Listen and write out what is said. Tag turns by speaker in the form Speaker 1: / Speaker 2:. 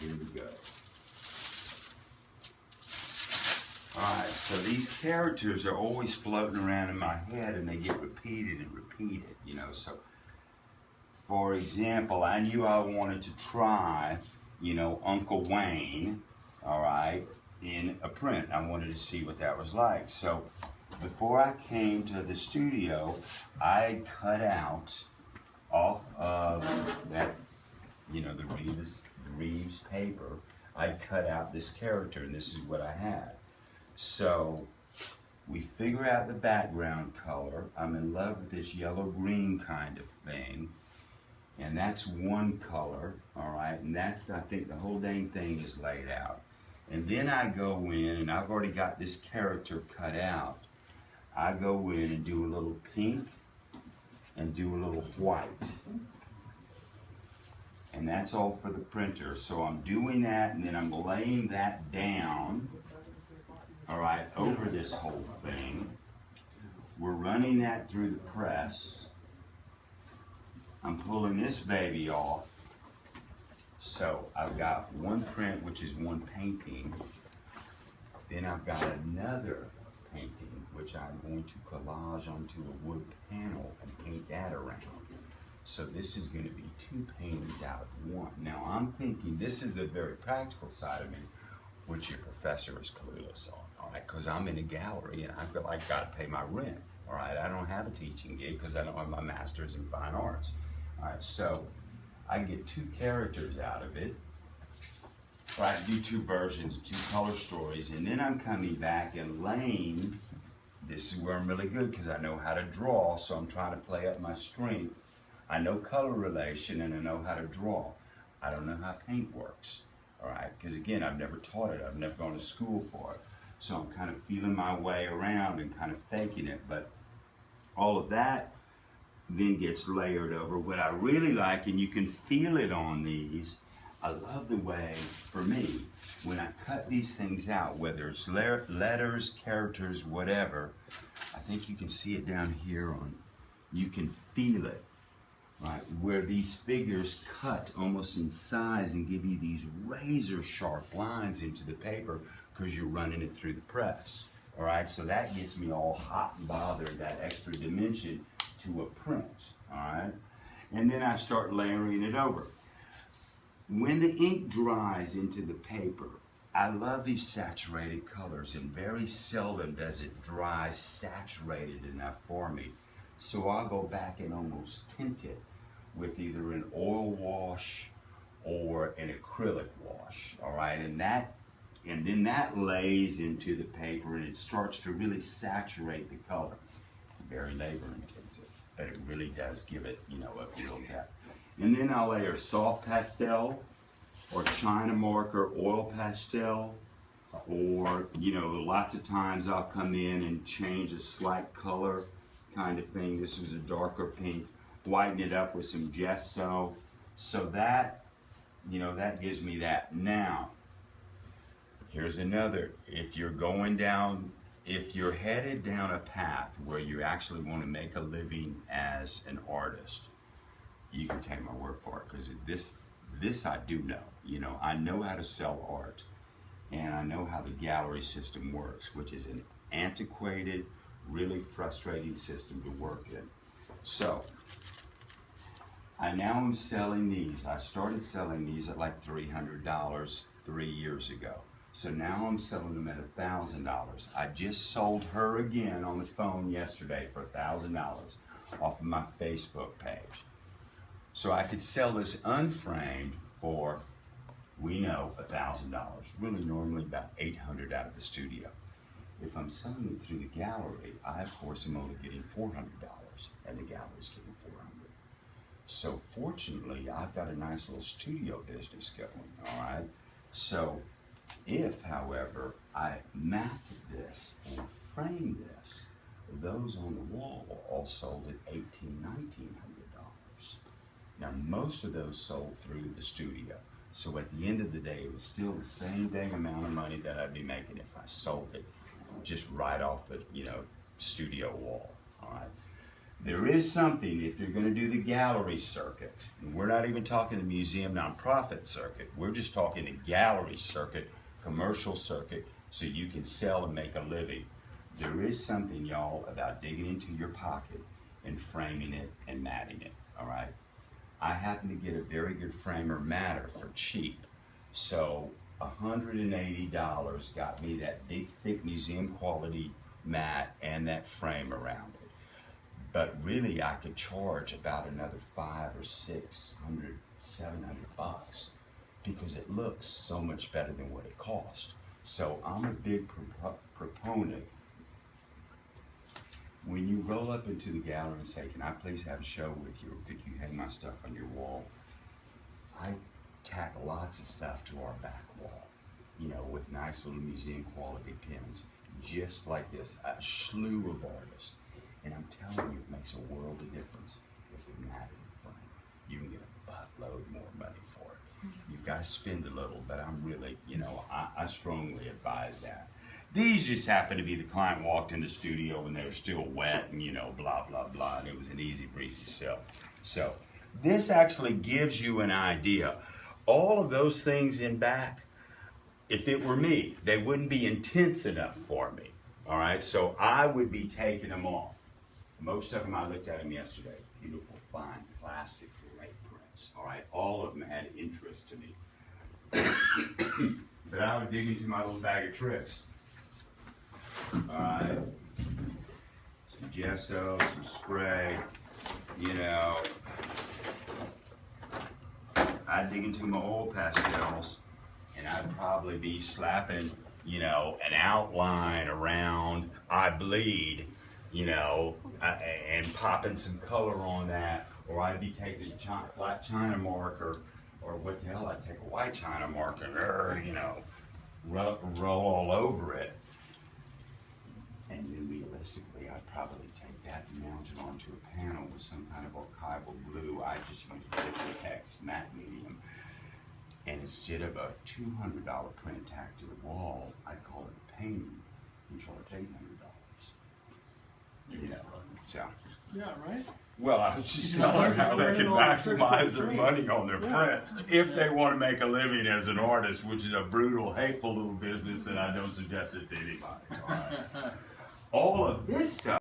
Speaker 1: Here we go. Alright, so these characters are always floating around in my head and they get repeated and repeated, you know. So, for example, I knew I wanted to try, you know, Uncle Wayne, alright, in a print. I wanted to see what that was like. So, before I came to the studio, I cut out off of that, you know, the Reeves paper, I cut out this character and this is what I had. So we figure out the background color. I'm in love with this yellow-green kind of thing. And that's one color, all right? And that's, I think the whole dang thing is laid out. And then I go in, and I've already got this character cut out. I go in and do a little pink and do a little white. And that's all for the printer. So I'm doing that, and then I'm laying that down, all right, over this whole thing. We're running that through the press. I'm pulling this baby off. So I've got one print, which is one painting. Then I've got another painting, which I'm going to collage onto a wood panel and paint that around. So this is going to be two paintings out of one. Now I'm thinking this is the very practical side of me, which your professor is clueless on, all right? Because I'm in a gallery and I feel like I've got to pay my rent, all right? I don't have a teaching gig because I don't have my master's in fine arts, all right? So I get two characters out of it. I do two versions, two color stories, and then I'm coming back and laying. This is where I'm really good because I know how to draw, so I'm trying to play up my strength. I know color relation and I know how to draw. I don't know how paint works, all right? Because again, I've never taught it. I've never gone to school for it. So I'm kind of feeling my way around and kind of faking it. But all of that then gets layered over. What I really like, and you can feel it on these, I love the way, for me, when I cut these things out, whether it's letters, characters, whatever, I think you can see it down here on, you can feel it. Right, where these figures cut almost in size and give you these razor sharp lines into the paper because you're running it through the press. All right, so that gets me all hot and bothered, that extra dimension to a print. All right, and then I start layering it over. When the ink dries into the paper, I love these saturated colors, and very seldom does it dry saturated enough for me. So I'll go back and almost tint it with either an oil wash or an acrylic wash, all right? And then that lays into the paper and it starts to really saturate the color. It's very labor intensive, but it really does give it, you know, a real depth. And then I'll layer soft pastel or China marker oil pastel, or, you know, lots of times I'll come in and change a slight color kind of thing. This was a darker pink. Whiten it up with some gesso. So that, you know, that gives me that. Now, here's another. If you're headed down a path where you actually want to make a living as an artist, you can take my word for it, because this I do know. You know, I know how to sell art, and I know how the gallery system works, which is an antiquated, really frustrating system to work in. So, I now am selling these. I started selling these at like $300 3 years ago. So now I'm selling them at $1,000. I just sold her again on the phone yesterday for $1,000 off of my Facebook page. So I could sell this unframed for, we know, $1,000. Really normally about $800 out of the studio. If I'm selling it through the gallery, I of course am only getting $400, and the gallery's getting $400. So fortunately, I've got a nice little studio business going, all right? So if, however, I matte this and frame this, those on the wall all sold at $1,800, $1,900. Now, most of those sold through the studio. So at the end of the day, it was still the same dang amount of money that I'd be making if I sold it just right off the, you know, studio wall, all right? There is something, if you're going to do the gallery circuit, and we're not even talking the museum nonprofit circuit, we're just talking the gallery circuit, commercial circuit, so you can sell and make a living. There is something, y'all, about digging into your pocket and framing it and matting it, all right? I happen to get a very good framer matter for cheap, so $180 got me that big, thick museum quality mat and that frame around it. But really, I could charge about another $500 or $600, $700 because it looks so much better than what it cost. So I'm a big proponent. When you roll up into the gallery and say, "Can I please have a show with you, or could you hang my stuff on your wall?" I tack lots of stuff to our back wall, you know, with nice little museum quality pins, just like this, a slew of artists. And I'm telling you, it makes a world of difference if it matted in front. You can get a buttload more money for it. You've got to spend a little, but I'm really, you know, I strongly advise that. These just happened to be the client walked in the studio and they were still wet and, you know, blah, blah, blah. And it was an easy breezy show. So this actually gives you an idea. All of those things in back, if it were me, they wouldn't be intense enough for me. All right, so I would be taking them off. Most of them, I looked at them yesterday. Beautiful, fine, plastic, great prints. All right, all of them had interest to me. But I would dig into my little bag of tricks. All right, some gesso, some spray, you know. I'd dig into my oil pastels, and I'd probably be slapping, you know, an outline around I bleed, you know, and popping some color on that, or I'd be taking a black china marker, or what the hell, I'd take a white china marker, you know, roll all over it. And then realistically, I'd probably take that and mount it onto a panel with some kind of archival glue. I just use Liquitex matte medium. And instead of a $200 print tacked to the wall, I'd call it a painting and charge $800. You know, so.
Speaker 2: Yeah, right?
Speaker 1: Well, I was just telling them how they can maximize their money on their prints if they want to make a living as an artist, which is a brutal, hateful little business, and I don't suggest it to anybody. All of this stuff.